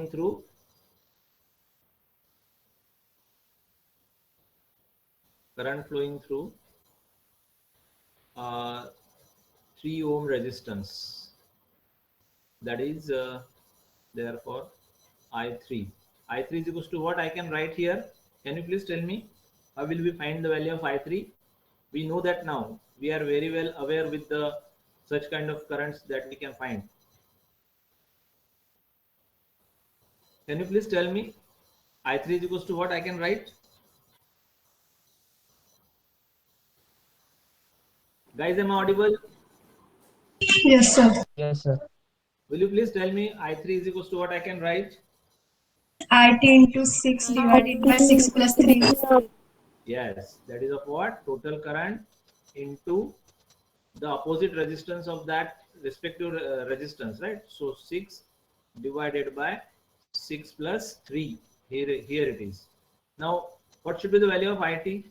flowing through current flowing through 3 ohm resistance, that is therefore I3 is equals to what I can write here. Can you please tell me how will we find the value of I3? We know that now. We are very well aware with the such kind of currents that we can find. Can you please tell me I3 is equals to what I can write? Guys, am I audible? Yes, sir. Yes, sir. Will you please tell me I3 is equals to what I can write? IT into 6 divided by 6 plus 3. Yes, that is of what? Total current into the opposite resistance of that respective resistance, right? So 6 divided by 6 plus 3. Here it is. Now, what should be the value of IT?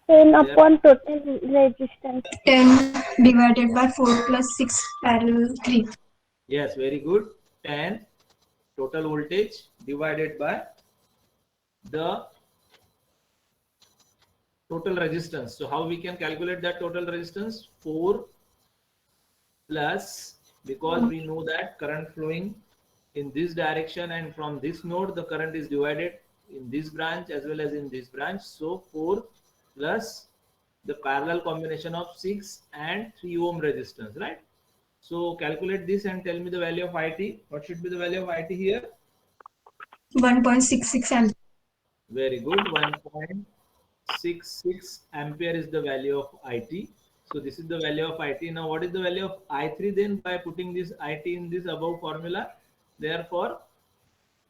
10 upon total resistance. 10 divided by 4 plus 6 parallel 3. Yes, very good. 10 total voltage divided by the total resistance. So how we can calculate that total resistance? 4 plus, because we know that current flowing in this direction and from this node the current is divided in this branch as well as in this branch. So 4 plus the parallel combination of 6 and 3 ohm resistance, right? So calculate this and tell me the value of IT. What should be the value of IT here? 1.66 ampere. Very good. 1.66 ampere is the value of IT. So this is the value of IT. Now what is the value of I3 then? By putting this IT in this above formula, therefore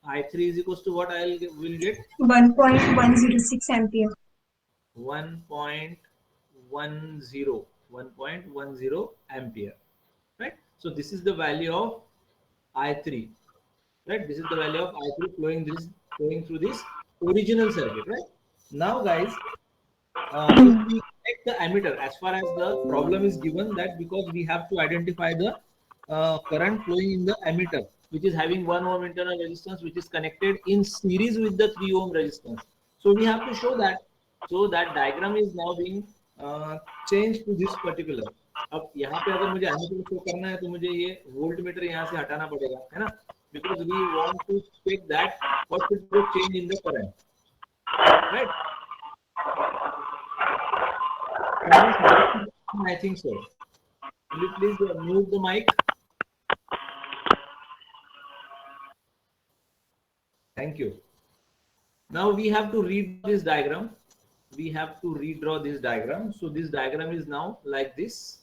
I3 is equals to what I will get? 1.106 ampere. 1.10 ampere, right? So this is the value of I3, right? This is the value of I3 flowing through this original circuit, right? Now guys, if we take the ammeter, as far as the problem is given, that because we have to identify the current flowing in the ammeter, which is having 1 ohm internal resistance, which is connected in series with the 3 ohm resistance. So we have to show that. So that diagram is now being changed to this particular. अब यहाँ पे अगर मुझे ammeter show करना है तो मुझे ये वोल्ट मीटर यहाँ से हटाना पड़ेगा, है ना? Because we want to check that what should be the change in the current, right? I think so. Will you please mute the mic? Thank you. Now we have to read this diagram. We have to redraw this diagram. So this diagram is now like this.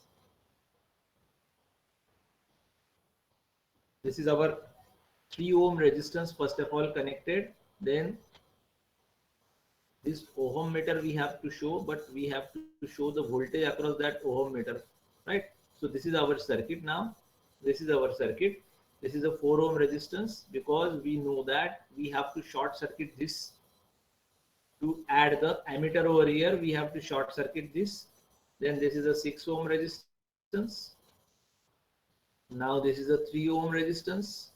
This is our 3 ohm resistance first of all connected. Then this ohm meter we have to show, but we have to show the voltage across that ohm meter, right? So this is our circuit now. This is our circuit. This is a 4 ohm resistance, because we know that we have to short circuit this to add the ammeter over here. We have to short circuit this. Then this is a 6 ohm resistance. Now this is a 3 ohm resistance.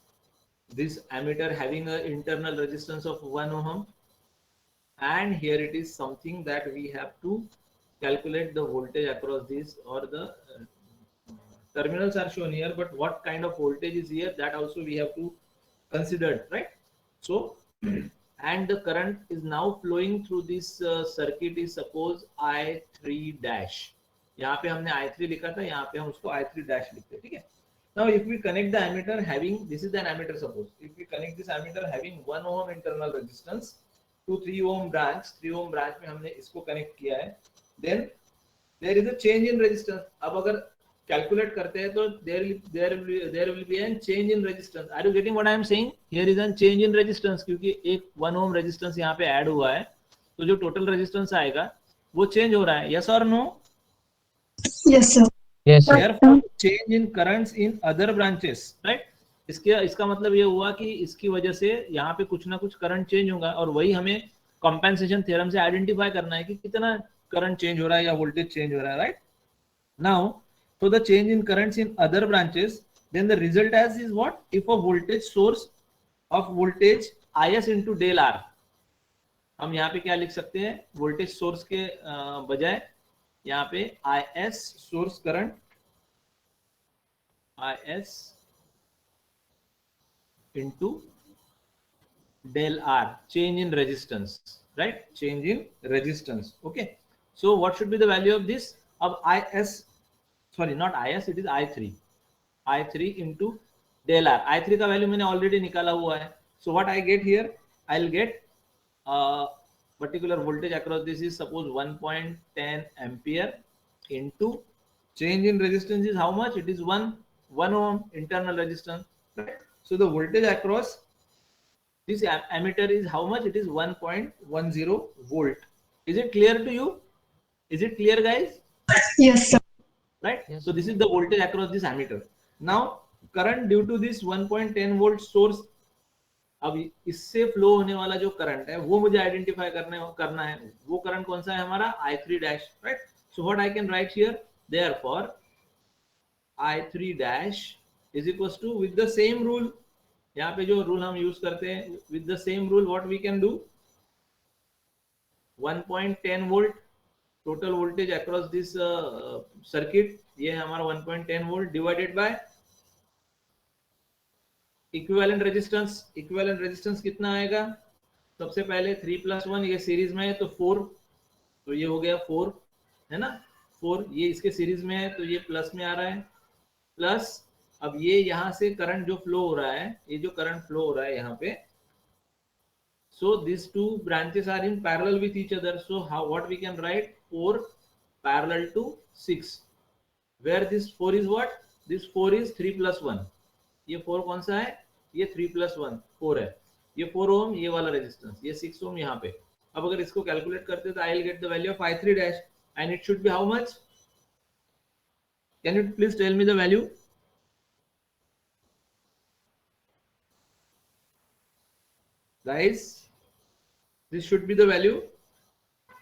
This ammeter having an internal resistance of 1 ohm. And here it is something that we have to calculate the voltage across this, or the terminals are shown here, but what kind of voltage is here, that also we have to consider, right? So and the current is now flowing through this circuit is suppose I3 dash. यहाँ पे हमने I3 लिखा था, यहाँ पे हम उसको I3 dash लिखते हैं, ठीक है? Now if we connect the ammeter having, this is an ammeter suppose, if we connect this ammeter having 1 ohm internal resistance to 3 ohm branch, 3 ohm branch में हमने इसको connect किया है, then there is a change in resistance. अब अगर calculate करते हैं तो there will be a change in resistance. Are you getting what I am saying? Here is a change in resistance, क्योंकि एक 1 ohm resistance यहाँ पे add हुआ है, तो जो total resistance आएगा वो change हो रहा है. Yes or no? Yes, sir. Yes, sir. Therefore, change in currents in other branches, right? इसका मतलब ये हुआ कि इसकी वजह से यहाँ पे कुछ ना कुछ करंट चेंज होगा, और वही हमें कंपेंसेशन थ्योरम से आइडेंटिफाई करना है कि कितना करंट चेंज हो रहा है या वोल्टेज चेंज हो रहा है, right? Now, so the change in currents in other branches then the result as is what? If a voltage source of voltage Is into del R, हम यहाँ पे क्या लिख सकते हैं? वोल्टेज सोर्स के बजाय यहाँ पे Is source current, Is into del R, change in resistance, right? Change in resistance. Okay. So what should be the value of this? Of Is, sorry, not Is, it is I3. I3 into del R. I3 का value मैंने already निकाला हुआ है. So what I get here? I'll get particular voltage across this is suppose 1.10 ampere into change in resistance is how much? It is 1 ohm internal resistance. Right? So the voltage across this ammeter is how much? It is 1.10 volt. Is it clear to you? Is it clear, guys? Yes, sir. Right? Yes. So this is the voltage across this ammeter. Now current due to this 1.10 volt source, अब इससे flow होने वाला जो current है वो मुझे identify करना है. वो करंट कौन सा है हमारा? I3 dash. Right. So what I can write here, therefore I3 dash is equals to with the same rule, यहाँ पे जो रूल हम यूज करते हैं, with the same rule what we can do, 1.10 volt total voltage across this circuit, ये है हमारा 1.10 volt divided by equivalent resistance. Equivalent resistance कितना आएगा? सबसे पहले 3 + 1, ये सीरीज में है तो 4, तो ये हो गया 4 है ना, 4. ये इसके सीरीज में है तो ये प्लस में आ रहा है, प्लस अब ये यहाँ से करंट जो फ्लो हो रहा है, ये जो करंट फ्लो हो रहा है यहाँ पे, so these two branches are in parallel with each other. So how, what we can write, 4 parallel to 6, where this 4 is what? This 4 is 3 + 1. ये 4 कौन सा है? ये 3 + 1 4 है. ये 4 ओम ये वाला रेजिस्टेंस, ये 6 ओम यहाँ पे. अब अगर इसको कैलकुलेट करते तो I will get the value of I3 dash and it should be how much? Can you please tell me the value? Guys, this should be the value.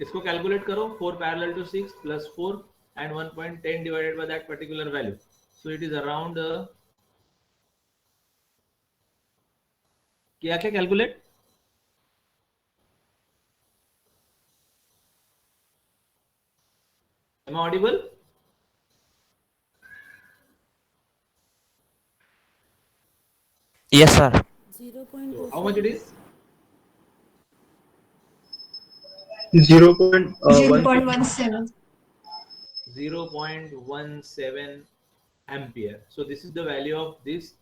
इसको कैलकुलेट करो, 4 parallel to 6 plus 4 and 1.10 divided by that particular value. So it is around क्या क्या calculate? Am I audible? Yes, sir. So how much it is? 0.17. 0.17 ampere. So this is the value of this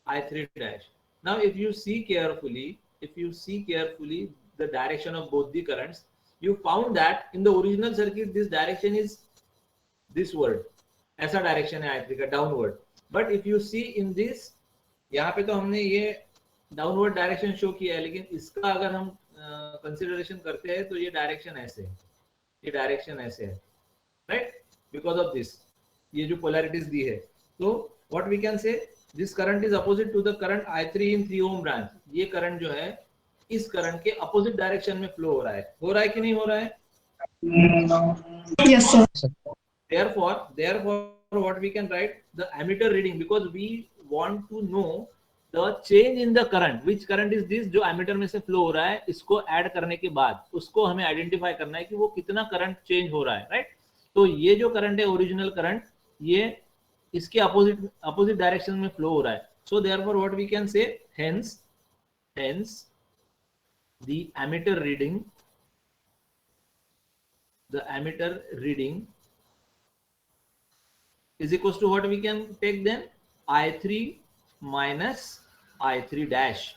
I3 dash. Now if you see carefully the direction of both the currents, you found that in the original circuit this direction is this word, ऐसा direction है I3 का, downward. But if you see in this, यहाँ पे तो हमने ये downward direction show किया है, लेकिन इसका अगर हम कंसिडरेशन करते हैं तो ये डायरेक्शन ऐसे है, ये डायरेक्शन ऐसे है, राइट? बिकॉज ऑफ दिस, ये जो पोलैरिटीज दी है. तो what we can say, this current is opposite to the current I3 in 3 ohm branch. ये करंट जो है इस करंट के अपोजिट डायरेक्शन में फ्लो हो रहा है. हो रहा है कि नहीं हो रहा है? Yes, sir. Therefore, what we can write, the ammeter reading, because we want to know the change in the current. Which current is this जो ammeter में से flow हो रहा है, इसको add करने के बाद उसको हमें identify करना है कि वो कितना current change हो रहा है, right? तो ये जो current है, original current, ये इसके opposite direction में flow हो रहा है. So therefore, what we can say, hence the ammeter reading is equals to what we can take then, I3 minus I3 dash,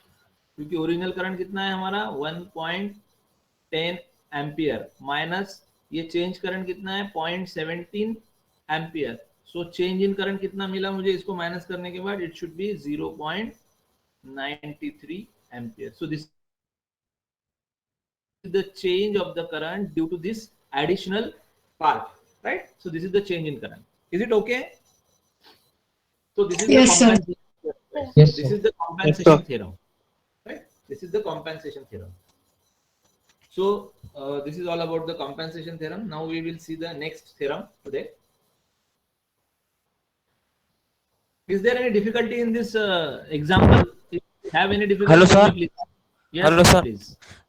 क्योंकि ओरिजिनल करंट कितना है हमारा 1.10 एम्पियर माइनस ये चेंज करंट कितना है 0.17 ampere. So change in current कितना मिला मुझे, इसको माइनस करने के बाद it should B 0.93 ampere. So this is the change of the current due to this additional part, right? So this is the change in current. Is it okay? So this is Yes, the sir. compensation. Yes, This sir. is the compensation theorem, right? This is the compensation theorem. So this is all about the compensation theorem. Now we will see the next theorem today. Is there any difficulty in this example? If you have any difficulty, hello tell me sir please. Yes, hello sir please.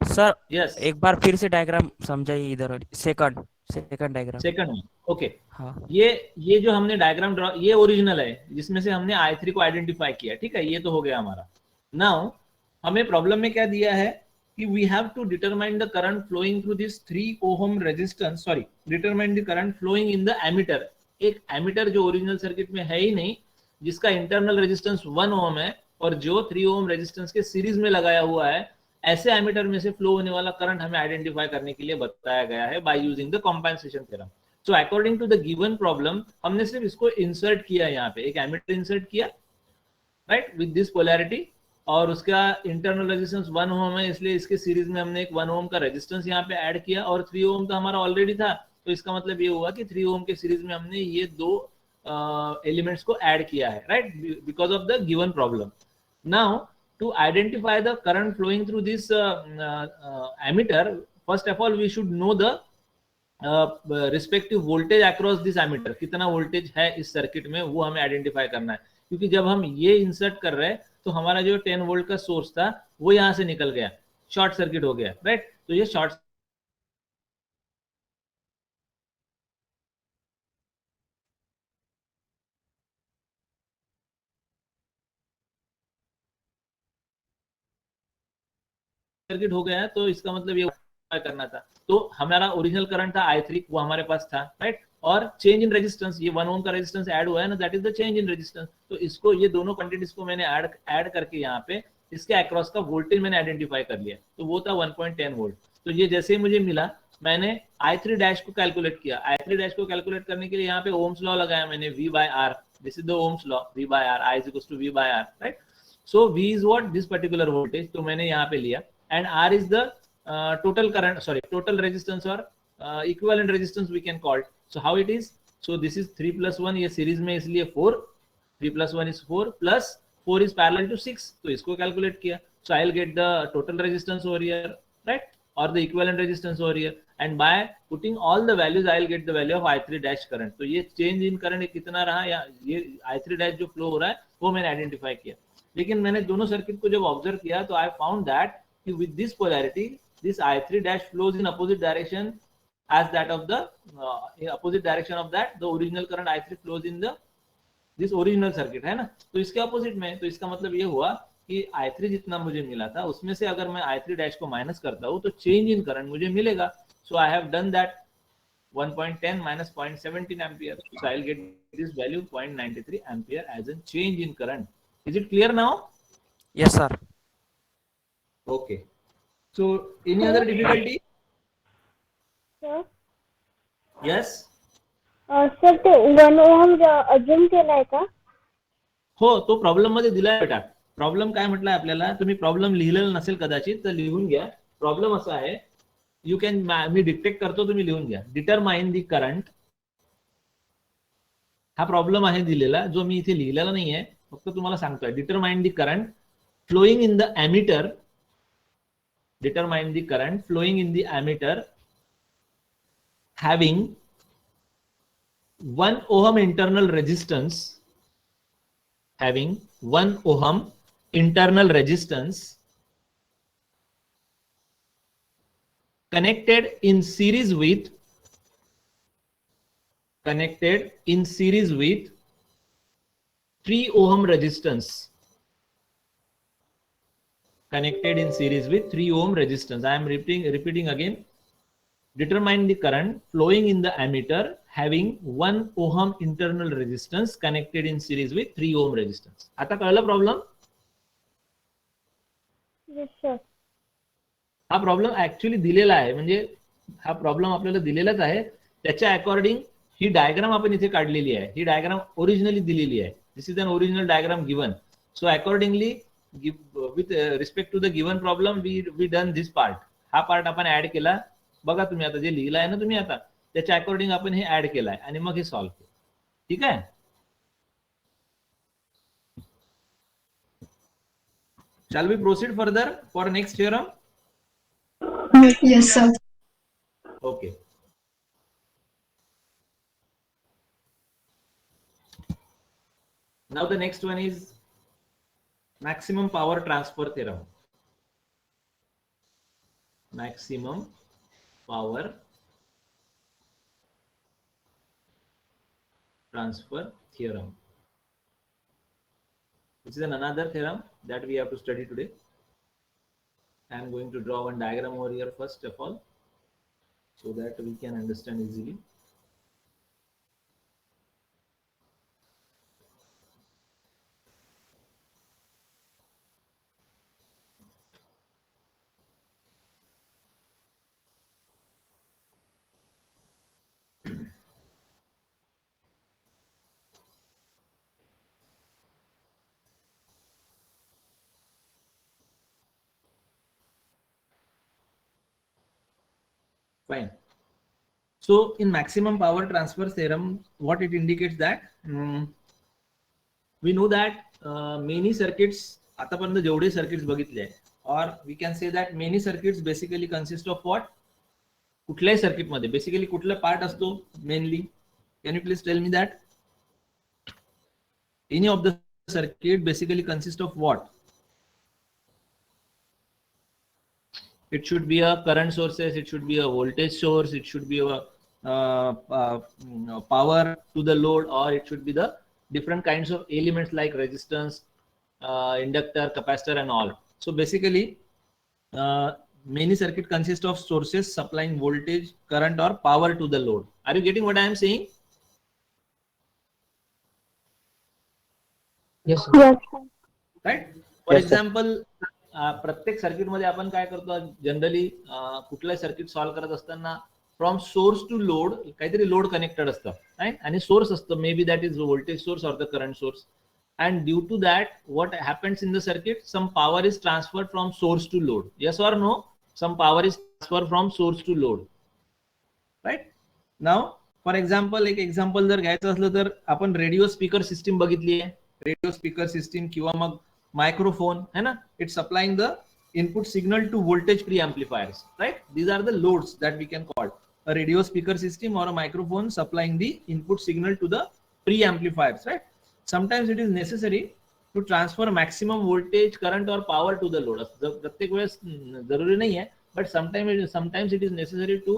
Sir Yes. एक बार फिर से diagram समझाइए इधर second second diagram second में okay हाँ ये जो हमने डायग्राम ड्रॉ ये ओरिजिनल है जिसमें से हमने I3 को आइडेंटिफाई किया ठीक है ये तो हो गया हमारा नाउ हमें प्रॉब्लम में क्या दिया है कि we have to determine the current flowing through this 3 ohm resistance sorry determine the current flowing in the ammeter एक एमीटर जो ओरिजिनल सर्किट में है ही नहीं जिसका इंटरनल रेजिस्टेंस 1 ओम है और जो 3 ओम रेजिस्टेंस के सीरीज में लगाया हुआ है ऐसे एमीटर में से फ्लो होने वाला करंट हमें आइडेंटिफाई करने के लिए बताया गया है by using the compensation theorem so according to the given problem हमने सिर्फ इसको इंसर्ट किया यहाँ पे एक एमीटर इंसर्ट किया राइट विद दिस पोलैरिटी और उसका इंटरनल रेजिस्टेंस 1 ओम है इसलिए इसके सीरीज में हमने एक 1 ओम का रेजिस्टेंस यहाँ पे ऐड किया और 3 ओम तो हमारा ऑलरेडी था तो इसका मतलब ये हुआ कि 3 ओम के सीरीज में हमने ये दो एलिमेंट्स को ऐड किया है right because of the given problem now to identify the current flowing through this ammeter first of all we should know the respective voltage across this ammeter कितना वोल्टेज है इस सर्किट में वो हमें identify करना है क्योंकि जब हम ये इंसर्ट कर रहे हैं तो हमारा जो 10 वोल्ट का सोर्स था वो यहाँ से निकल गया शॉर्ट सर्किट हो गया राइट तो ये शॉर्ट सर्किट हो गया है तो इसका मतलब ये करना था तो हमारा ओरिजिनल करंट था I3 वो हमारे पास था राइट और चेंज इन रेजिस्टेंस ये 1 ओम का रेजिस्टेंस ऐड हुआ है ना that is the change in resistance तो इसको ये दोनों क्वांटिटीज को मैंने ऐड करके यहाँ पे इसके अक्रॉस का वोल्टेज मैंने आइडेंटिफाई कर लिया तो वो था 1.10 वोल्ट तो ये जैसे ही मुझे मिला मैंने I3 डैश को कैलकुलेट किया I3 डैश को कैलकुलेट करने के लिए यहाँ पे ओम्स लॉ लगाया मैंने V by R this is the Ohm's law V by R I is equals to V by R right so V is what this particular voltage तो मैंने यहाँ पे लिया and R is the total current total resistance or equivalent resistance we can call it so how it is so this is 3 plus 1 ये series में इसलिए 4 3 plus 1 is 4 plus 4 is parallel to 6 तो इसको calculate किया so I'll get the total resistance over here right or the equivalent resistance over here and by putting all the values I'll get the value of I3 dash current तो ये change in current कितना रहा या ये I3 dash जो flow हो रहा है वो मैंने identify किया लेकिन मैंने दोनों सर्किट को जब ऑब्जर्व किया तो आई फाउंड दैट कि with this polarity this I3 dash flows in opposite direction as that of the opposite direction of that the original current I3 flows in the this original circuit है ना तो इसके opposite में तो इसका मतलब ये हुआ कि I3 जितना मुझे मिला था उसमें से अगर मैं I3 dash को माइनस करता हूँ तो चेंज इन करंट मुझे मिलेगा so I have done that 1.10 minus 0.17 ampere so I'll get this value 0.93 ampere as a change in current is it clear now yes sir okay so any other difficulty sir yes sir ते 1 ohm अजून केलाय का हो तो problem मध्ये दिलाय बेटा problem काय म्हटलाय आपल्याला तुम्ही प्रॉब्लेम लिहिलेला नसेल कदाचित तर लिहून घ्या प्रॉब्लेम असा आहे यू कॅन मी डिक्टेट करतो तुम्ही लिहून घ्या डिटरमाइन दी करंट हा प्रॉब्लेम आहे दिलेला जो मी इथे लिहिलेला नाहीये फक्त तुम्हाला सांगतोय determine the current flowing in the ammeter determine the current flowing in the ammeter having 1 ohm internal resistance having 1 ohm internal resistance connected in series with 3 ohm resistance connected in series with 3 ohm resistance. I am repeating again. Determine the current flowing in the ammeter having 1 ohm internal resistance connected in series with 3 ohm resistance. आता कळलं problem yes sir हा problem actually दिलेला आहे म्हणजे हा problem आपल्याला दिलेलाच आहे त्याच्या अकॉर्डिंग ही डायग्राम आपण इथे काढलेली आहे ही डायग्राम ओरिजिनली दिलेली आहे this is an original diagram given so accordingly with respect to the given problem we done this part हा पार्ट आपण ऍड केला बघा तुम्ही आता जे लिहिलं आहे ना तुम्ही आता त्याच्या अकॉर्डिंग आपण हे ऍड केलाय आणि मग हे सॉल्व्ह केलं ठीक आहे shall we proceed further for next theorem Yes, sir. okay Now the next one is maximum power transfer theorem. Maximum power transfer theorem. This is another theorem that we have to study today. I am going to draw one diagram over here first of all, so that we can understand easily. Fine. So in maximum power transfer theorem, what it indicates that we know that many circuits, आतापर्यंत जेवढे circuits बघितले, or we can say that many circuits basically consist of what? कुठल्याही circuit मध्ये basically कुठला part असतो mainly? Can you please tell me that? Any of the circuit basically consists of what? It should be a current sources, it should be a voltage source, it should be a power to the load, or it should be the different kinds of elements like resistance, inductor, capacitor and all. So basically many circuit consist of sources supplying voltage, current or power to the load. Are you getting what I am saying? Yes, sir. Yes, sir. Right? For Yes, sir. example, प्रत्येक circuit मध्ये आपण काय करतो generally कुठलाही circuit solve करत असताना from source to load काहीतरी load connected असतं राईट आणि सोर्स असतं may be that is voltage source or the current source and due to that what happens in the circuit, some power is transferred from source to load. Yes or no? Some power is transferred from source to load, right? Now for example एक example जर घ्यायचं असलं तर आपण radio speaker system बघितली आहे. Radio speaker system किंवा मग microphone है ना, it's supplying the input signal to voltage preamplifiers, right? These are the loads that we can call a radio speaker system or a microphone supplying the input signal to the preamplifiers, right? Sometimes it is necessary to transfer maximum voltage, current or power to the load. प्रत्येक वेळेस जरूरी नाही आहे, but sometimes it is necessary to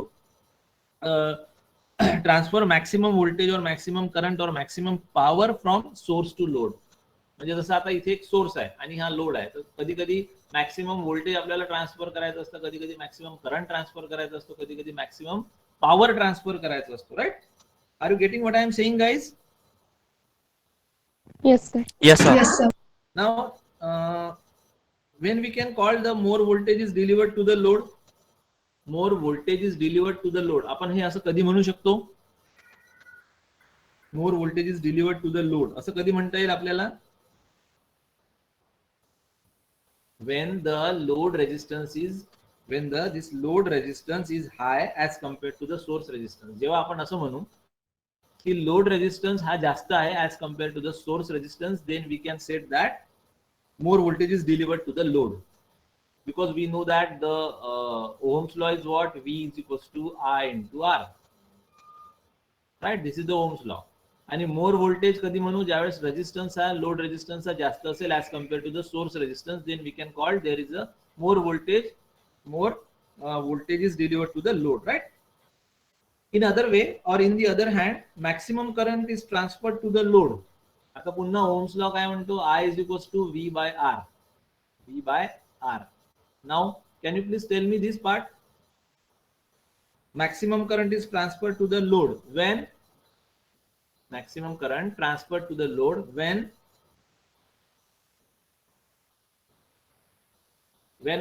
transfer maximum voltage or maximum current or maximum power from source to load. म्हणजे जसं आता इथे एक सोर्स आहे आणि हा लोड आहे, तर कधी कधी मॅक्सिमम व्होल्टेज आपल्याला ट्रान्सफर करायचं असतं, कधी कधी मॅक्सिमम करंट ट्रान्सफर करायचं असतो, कधी कधी मॅक्सिमम पॉवर ट्रान्सफर करायचं असतो, right? Are you getting what I am saying guys? Yes, sir. Yes, sir. Yes, sir. Now when we can call the more voltage is delivered to the load, more voltage is delivered to the load, आपण हे असं कधी म्हणू शकतो? more voltage is delivered to the load असं कधी म्हणता येईल आपल्याला? when the load resistance is high as compared to the source resistance. जेव्हा आपण असं म्हणू की load resistance हा जास्त आहे as compared to the source resistance, then we can say that more voltage is delivered to the load, because we know that the Ohm's law is what? V is equals to I into R, right? This is the Ohm's law. आणि मोर voltage कधी म्हणू? ज्यावेळेस resistance हा load resistance हा जास्त असेल as compare to the source resistance, then we can call there is a more voltage is delivered to the load, right? In other way or in the other hand, maximum current is transferred to the load. आता पुन्हा Ohm's law काय म्हणतो? I is equals to V by R. V by R. Now can you please tell me this part? Maximum current is transferred to the load when maximum current transferred to the load when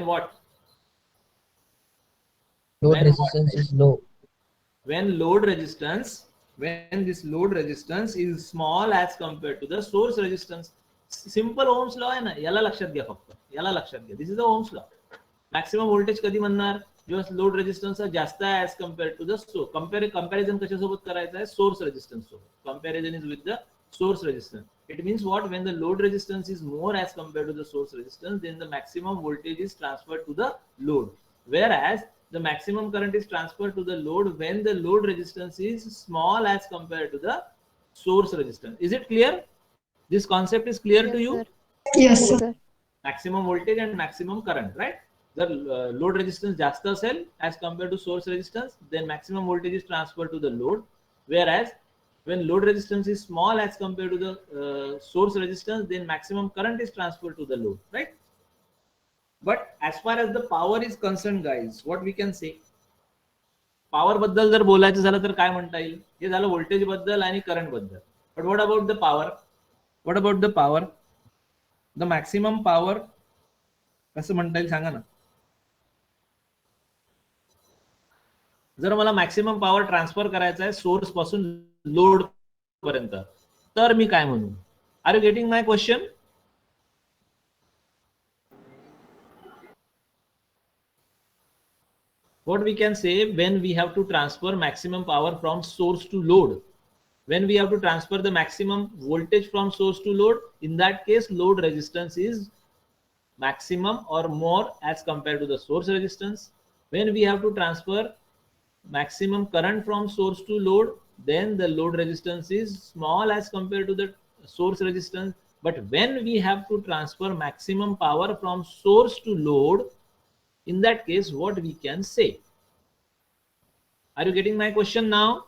what? Load When resistance is low. When this load resistance is small as compared to the source resistance. Simple Ohm's law आहे ना, याला लक्षात घ्या फक्त, याला लक्षात घ्या. This is the Ohm's law. Maximum voltage कधी म्हणणार? जेव्हा लोड रेजिस्टन्स जास्त आहे as compare to the source. Comparison कशासोबत करायचं आहे? सोर्स रेजिस्टन्स सोबत. Comparison is with the source resistance. It means what? When the load resistance is more as compare to the source resistance, then the maximum voltage is transferred to the load, whereas the maximum current is transferred to the load when the load resistance is small as compared to the source resistance. Is it clear? This concept is clear to you? Yes, sir. Maximum voltage and maximum current, right? The load resistance जास्त असेल as compared to source resistance, then maximum voltage is transferred to the load. Whereas when load resistance is small as compared to the source resistance, then maximum current is transferred to the load, right? But as far as the power is concerned, guys, what we can say, power बद्दल जर बोलायचं झालं तर काय म्हणता येईल, हे झालं voltage बद्दल आणि करंट बद्दल. But what about the power, what about the power, the maximum power कसं म्हणता येईल सांगा ना. जर मला मॅक्सिमम पॉवर ट्रान्सफर करायचा आहे सोर्स पासून लोड पर्यंत, तर मी काय म्हणू? Are you getting my question? What we can say, when we have to transfer maximum power from source to load, when we have to transfer the maximum voltage from source to load, in that case load resistance is maximum or more as compared to the source resistance. When we have to transfer maximum current from source to load, then the load resistance is small as compared to the source resistance. But when we have to transfer maximum power from source to load, in that case what we can say? Are you getting my question now?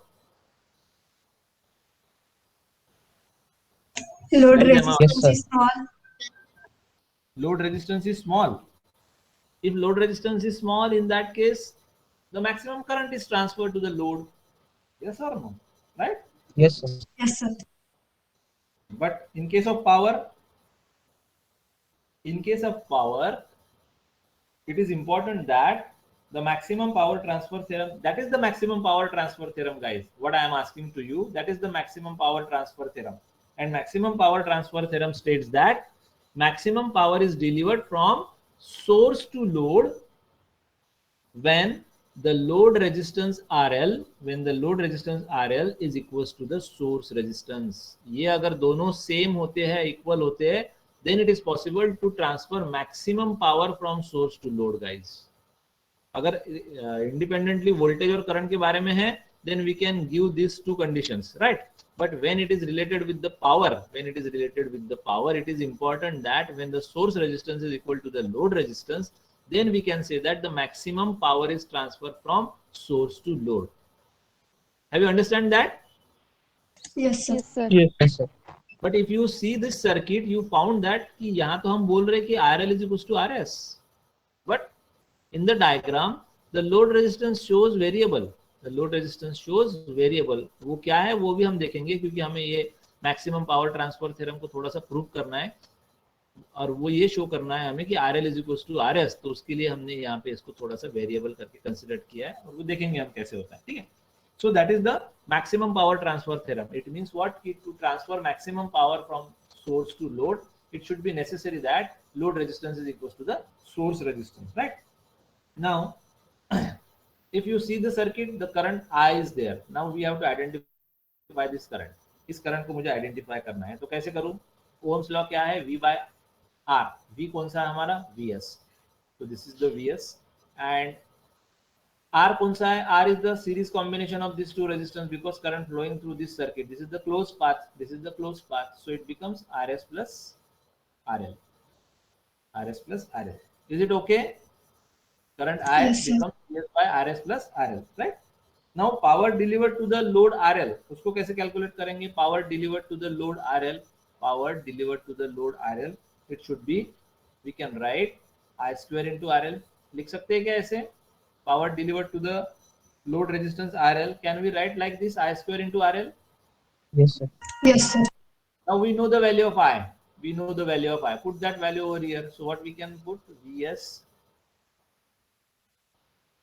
Load Tell them out. resistance is small. Load resistance is small. If load resistance is small, in that case the maximum current is transferred to the load. Yes or no? Right? Yes, sir. Yes, sir. But in case of power, it is important that the maximum power transfer theorem, that is the maximum power transfer theorem, guys. What I am asking to you, that is the maximum power transfer theorem. And maximum power transfer theorem states that maximum power is delivered from source to load when the load resistance RL, is equals to the source resistance. ये अगर दोनों same होते हैं, equal होते हैं, then it is possible to transfer maximum power from source to load, guys. अगर independently voltage और current के बारे में है, then we can give these two conditions, right? But when it is related with the power, it is important that when the source resistance is equal to the load resistance, then we can say that the maximum power is transferred from source to load. Have you understand that? Yes, sir. Yes, sir. Yes, sir. But if you see this circuit, you found that कि यहाँ तो हम बोल रहे कि RL is equals to RS, but in the diagram the load resistance shows variable. वो क्या है वो भी हम देखेंगे, क्योंकि हमें ये मैक्सिमम पावर ट्रांसफर थ्योरम को थोड़ा सा प्रूव करना है और वो ये शो करना है हमें कि RL is equals to RS. तो उसके लिए हमने यहाँ पे इसको थोड़ा सा वेरिएबल करके कंसिडर किया है और वो देखेंगे हम कैसे होता है, ठीक है. So that is the maximum power transfer theorem. It means what? To transfer maximum power from source to load, it should be necessary that load resistance is equals to the source resistance, right? Now, if you see the circuit, the current I is there. Now we have to identify this current. इस current को मुझे identify करना है, तो कैसे करूं? Ohm's law क्या है? V by R. V कौन सा है हमारा? Vs. So this is the Vs and R कौन सा है? R is the series combination of these two resistance because current flowing through this circuit. This is the closed path. So it becomes Rs plus RL. Is it okay? Current I Yes, sir. becomes Vs by Rs plus RL, right? Now power delivered to the load RL. उसको कैसे calculate करेंगे? Power delivered to the load RL. It should be, we can write I square into RL. लिख सकते हैं क्या ऐसे? Power delivered to the load resistance RL. Can we write like this? I square into RL. Yes, sir. Yes, sir. Now we know the value of I. Put that value over here. So what we can put? Vs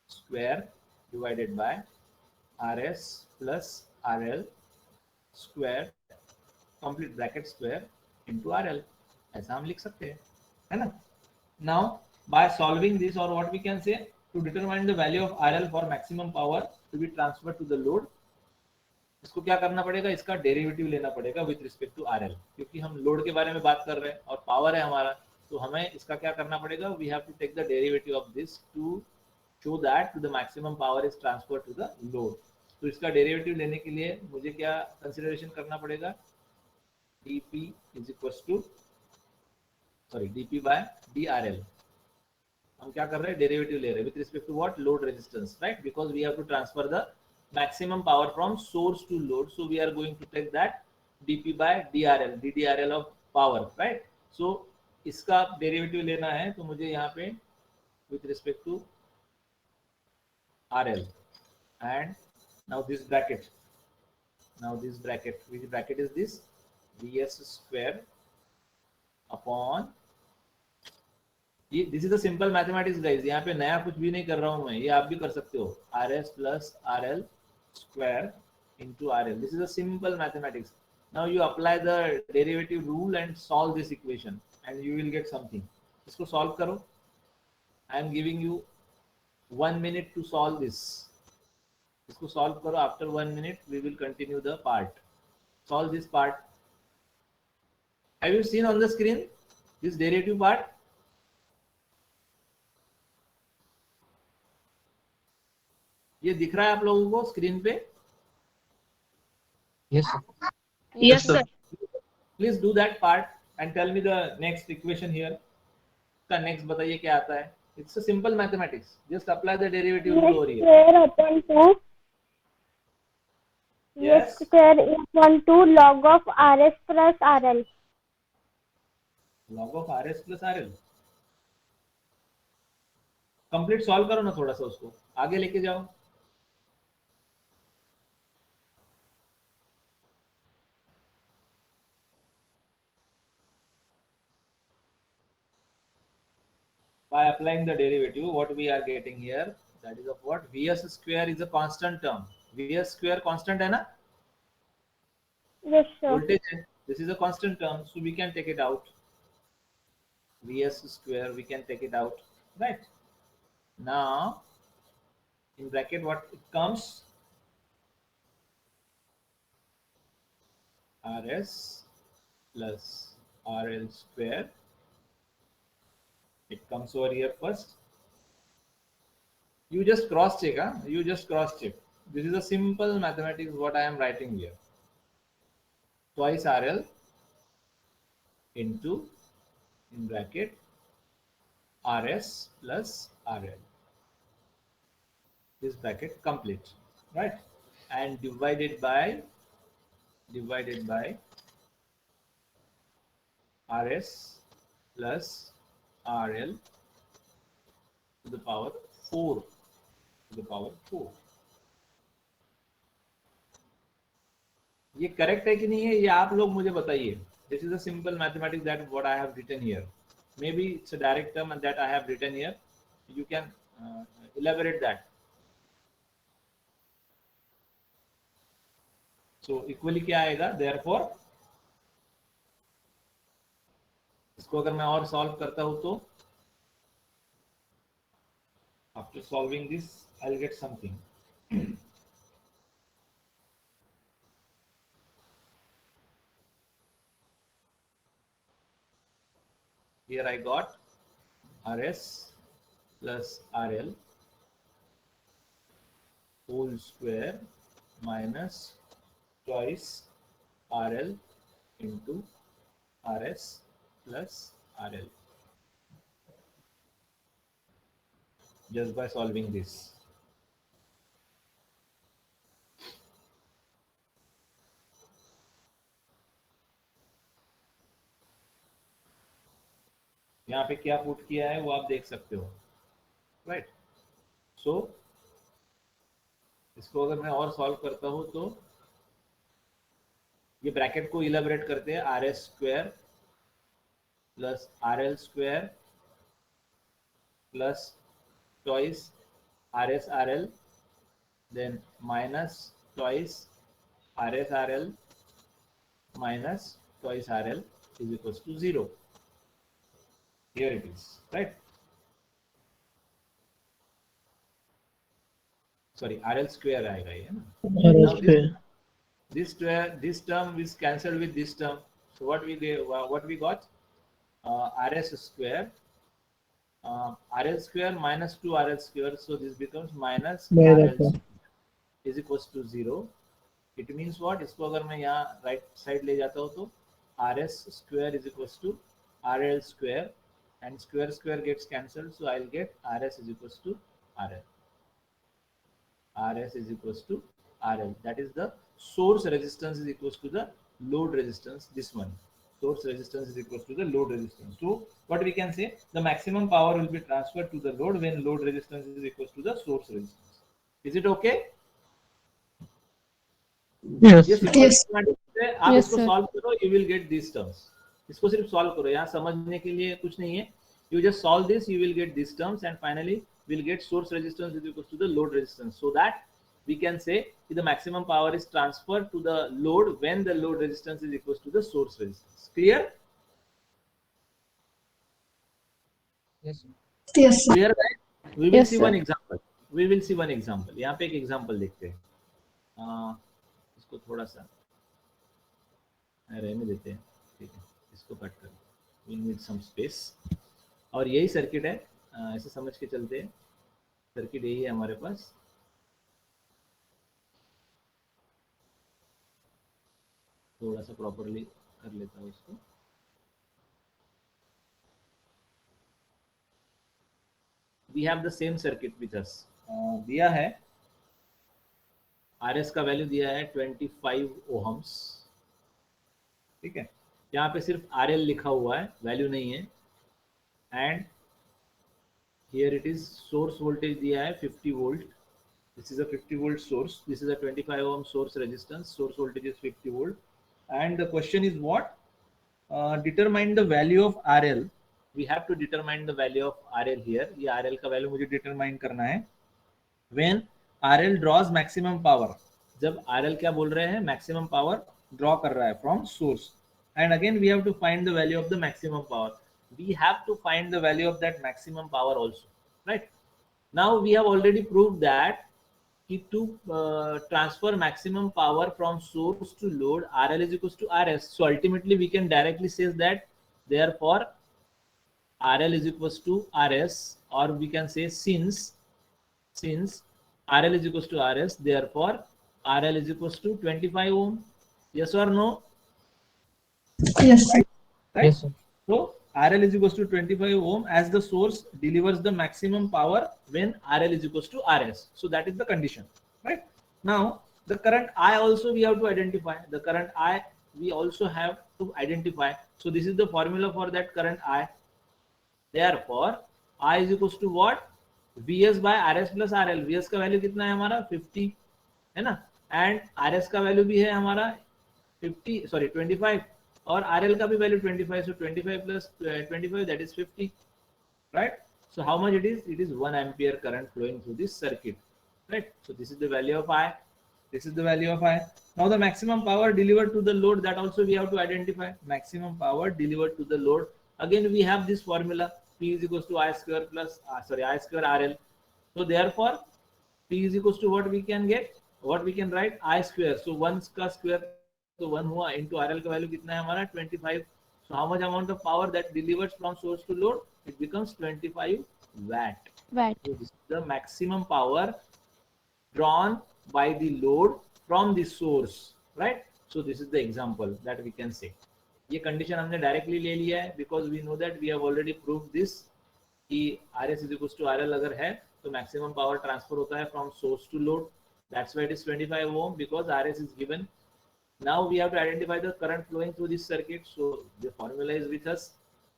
square divided by Rs plus RL square, complete bracket square into RL. ऐसा हम लिख सकते हैं, है ना? Now by solving this, or what we can say, to determine the value of RL for maximum power to be transferred to the load, इसको क्या करना पड़ेगा? इसका डेरिवेटिव लेना पड़ेगा विथ रिस्पेक्ट टू RL, क्योंकि हम लोड के बारे में बात कर रहे हैं और पावर है हमारा, तो हमें इसका क्या करना पड़ेगा? We have to take the derivative of this to show that the maximum power is transferred to the load. तो इसका डेरिवेटिव लेने के लिए मुझे क्या कंसिडरेशन करना पड़ेगा? dp is equals to dp by drl. हम क्या कर रहे हैं, डेरिवेटिव ले रहे हैं with respect to what, load resistance, right, because we have to transfer the maximum power from source to load, so we are going to take that dp by drl, ddrl of power, right. so इसका derivative लेना है तो मुझे यहाँ पे with respect to rl, and now this bracket, which bracket is this, vs square upon, ये this is a simple mathematics guys, यहाँ पे नया कुछ भी नहीं कर रहा हूँ मैं, ये आप भी कर सकते हो, rs plus rl square into rl. This is a simple mathematics. Now you apply the derivative rule and solve this equation and you will get something. इसको solve करो. I am giving you 1 minute to solve this. इसको solve करो. After 1 minute we will continue the part. Solve this part. Have you seen on the screen this derivative part? ये दिख रहा है आप लोगों को स्क्रीन पे? Yes, sir. Yes, sir. Please do that part and tell me the next equation here. का next बताइए क्या आता है? It's a simple mathematics. Just apply the derivative rule over here. square upon 2. Yes. Square upon 2 log of rs plus rl. Log of rs plus rl. Complete solve करो ना थोड़ा सा, उसको आगे लेके जाओ. By applying the derivative, what we are getting here, that is of what, vs square is a constant term. Vs square constant है ना? Yes, sir. Voltage है. This is a constant term, so we can take it out. Vs square, we can take it out, right? Now, in bracket, what it comes? Rs plus RL square. It comes over here first. You just cross check, huh? You just cross check. This is a simple mathematics what I am writing here. Twice RL into, in bracket, RS plus RL. This bracket complete, right? And divided by RS plus RL to the power 4, ये correct है कि नहीं है, ये आप लोग मुझे बताइए. This is a simple mathematics that what I have written here. Maybe it's a direct term that I have written here. You can elaborate that. So equally क्या आएगा? Therefore, इसको अगर मैं और सॉल्व करता हूं तो, after solving this I'll get something. Here I got RS plus RL whole square minus twice RL into RS plus RL, just by solving this. यहाँ पे क्या पुट किया है वो आप देख सकते हो, राइट. सो इसको अगर मैं और सॉल्व करता हूँ तो ये ब्रैकेट को इलेबरेट करते हैं, R S square plus R L square plus twice R S R L, then minus twice R S R L minus twice R L is equal to 0. Here it is, right? Sorry, RL square आएगा ये ना. Now this term is cancelled with this term. So what we got? RS square, RL square minus 2 RL square. So this becomes minus RL square is equals to 0. It means what? इसको अगर मैं यहाँ right side ले जाता हूँ तो RS square is equals to RL square, and square square gets cancelled, so I'll get RS is equals to RL. RS is equals to RL. That is the source resistance is equals to the load resistance. This one, source resistance is equals to the load resistance. So what we can say, the maximum power will be transferred to the load when load resistance is equals to the source resistance. Is it okay? Yes. ये simple Yes. mathematics है, आप Yes, इसको sir. Solve करो, you will get these terms. इसको सिर्फ solve करो, यहाँ समझने के लिए कुछ नहीं है. You just solve this, you will get these terms, and finally we'll get source resistance is equals to the load resistance, so that we can say the maximum power is transferred to the load when the load resistance is equals to the source resistance. Clear? Yes. Yes, sir. Clear, guys? We will Yes, see sir. one example. We will see one example. यहाँ पे एक example देखते हैं. इसको थोड़ा सा रहने देते हैं, ठीक है, इसको कट कर. We need some space. और यही सर्किट है, ऐसे समझ के चलते हैं. सर्किट यही है हमारे पास. थोड़ा सा प्रॉपरली कर लेता हूँ इसको. We have the same circuit with us. दिया है RS का वैल्यू दिया है 25 ओहम्स, ठीक है. यहाँ पे सिर्फ RL लिखा हुआ है, वैल्यू नहीं है. And here it is source voltage दिया है 50 volt. This is a 50 volt source. This is a 25 ohm source resistance. Source voltage is 50 volt. And the question is what? Determine the value of RL. We have to determine the value of RL here. ये RL का value मुझे determine करना है. When RL draws maximum power, जब RL क्या बोल रहे हैं, maximum power draw कर रहा है from source. And again we have to find the value of the maximum power. We have to find the value of that maximum power also, right? Now we have already proved that to transfer maximum power from source to load, RL is equals to RS. So ultimately we can directly say that therefore RL is equals to RS, or we can say since RL is equals to RS, therefore RL is equals to 25 ohm. Yes or no? Yes, sir. Right? Yes, sir. So RL is equals to 25 ohm as the source delivers the maximum power when RL is equals to RS. So that is the condition, right? Now the current I also we have to identify. The current I we also have to identify. So this is the formula for that current I. Therefore I is equals to what? Vs by RS plus RL. Vs का value कितना है हमारा 50 है ना, and RS का value भी है हमारा 25, और RL का भी value 25. So 25 plus 25, that is 50, right? So how much it is? It is 1 ampere current flowing through this circuit, right? So this is the value of I. This is the value of I. Now the maximum power delivered to the load, that also we have to identify. Maximum power delivered to the load. Again we have this formula, P is equals to I square plus I square RL. So therefore P is equals to what we can get, what we can write, I square. So 1 का square, तो 1 हुआ, into RL का value कितना है हमारा 25. So how much amount of power that delivers from source to load? It becomes 25 watt. Watt. So this is the maximum power drawn by the load from the source, right? So this is the example that we can say. ये condition हमने directly ले लिया है because we know that we have already proved this कि RS is equals to RL अगर है तो maximum power transfer होता है from source to load. That's why it is 25 ohm, because RS is given. Now we have to identify the current flowing through this circuit. So the formula is with us.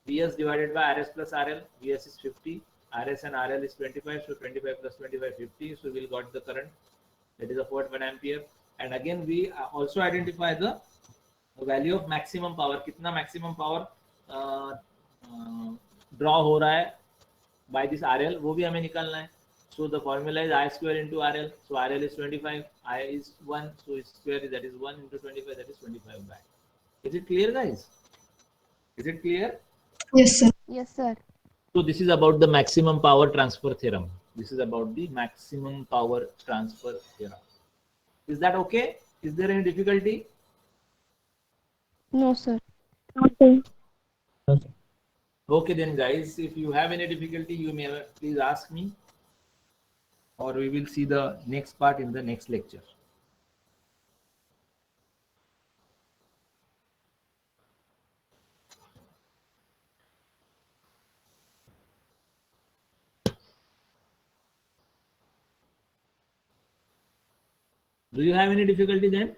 Vs divided by RS plus RL. Vs is 50. RS and RL is 25. So 25 plus 25, 50. So we'll got the current. That is of what, 1 ampere. And again we also identify the value of maximum power. कितना maximum power draw हो रहा है by this RL, वो भी हमें निकालना है. So the formula is I square into RL. So RL is 25, I is 1, so its square is, that is 1 into 25, that is 25 watt. Is it clear, guys? Is it clear? Yes, sir. Yes, sir. So this is about the maximum power transfer theorem. This is about the maximum power transfer theorem. Is that okay? Is there any difficulty? No, sir. Okay. Okay then, guys, if you have any difficulty, you may please ask me, or we will see the next part in the next lecture. Do you have any difficulty then?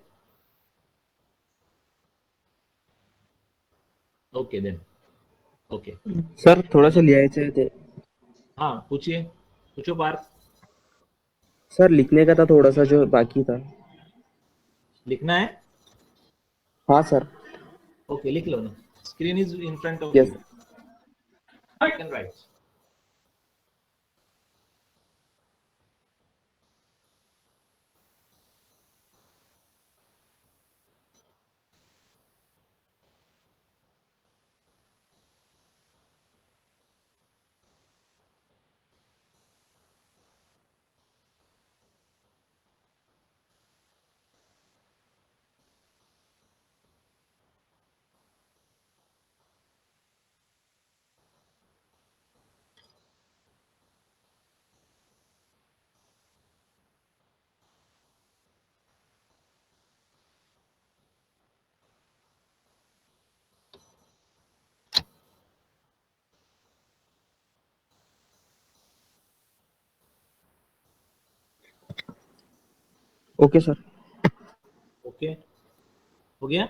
Okay then. Okay. Sir थोडंसं लिहायचं आहे ते. हाँ पूछिए, पूछो Partha. Sir लिखने का था थोड़ा सा जो बाकी था. लिखना है. हाँ सर. Okay, लिख लो ना. Screen is in front of Yes. you. I can write. Okay sir. Okay. हो गया?